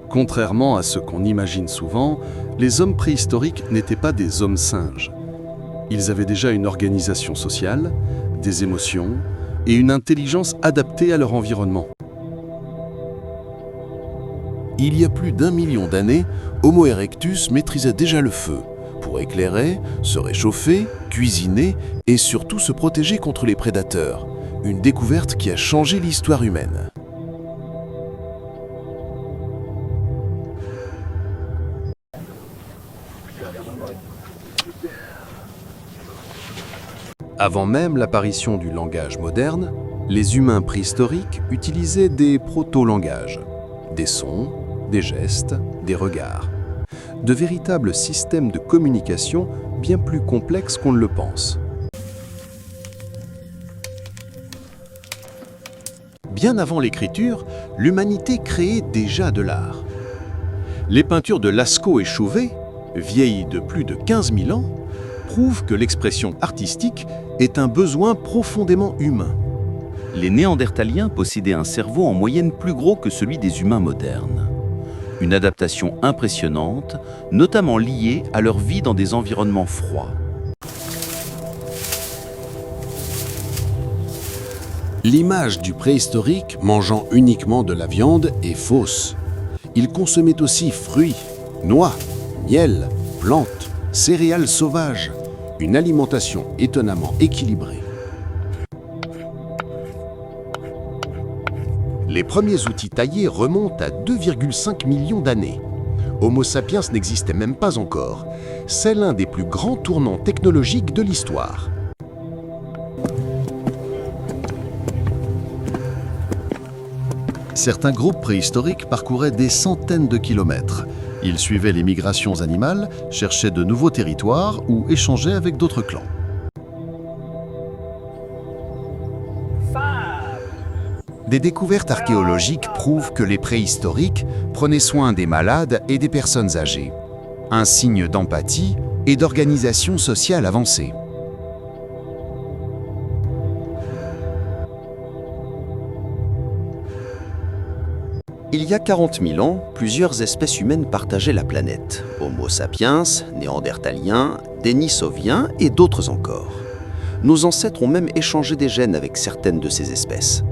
Contrairement à ce qu'on imagine souvent, les hommes préhistoriques n'étaient pas des hommes singes. Ils avaient déjà une organisation sociale, des émotions et une intelligence adaptée à leur environnement. Il y a plus d'1 million d'années, Homo erectus maîtrisait déjà le feu pour éclairer, se réchauffer, cuisiner et surtout se protéger contre les prédateurs. Une découverte qui a changé l'histoire humaine. Avant même l'apparition du langage moderne, les humains préhistoriques utilisaient des proto-langages, des sons, des gestes, des regards. De véritables systèmes de communication bien plus complexes qu'on ne le pense. Bien avant l'écriture, l'humanité créait déjà de l'art. Les peintures de Lascaux et Chauvet, vieilles de plus de 15 000 ans, prouvent que l'expression artistique est un besoin profondément humain. Les Néandertaliens possédaient un cerveau en moyenne plus gros que celui des humains modernes. Une adaptation impressionnante, notamment liée à leur vie dans des environnements froids. L'image du préhistorique mangeant uniquement de la viande est fausse. Il consommait aussi fruits, noix, miel, plantes, céréales sauvages. Une alimentation étonnamment équilibrée. Les premiers outils taillés remontent à 2,5 millions d'années. Homo sapiens n'existait même pas encore. C'est l'un des plus grands tournants technologiques de l'histoire. Certains groupes préhistoriques parcouraient des centaines de kilomètres. Ils suivaient les migrations animales, cherchaient de nouveaux territoires ou échangeaient avec d'autres clans. Des découvertes archéologiques prouvent que les préhistoriques prenaient soin des malades et des personnes âgées. Un signe d'empathie et d'organisation sociale avancée. Il y a 40 000 ans, plusieurs espèces humaines partageaient la planète. Homo sapiens, Néandertaliens, Denisoviens et d'autres encore. Nos ancêtres ont même échangé des gènes avec certaines de ces espèces.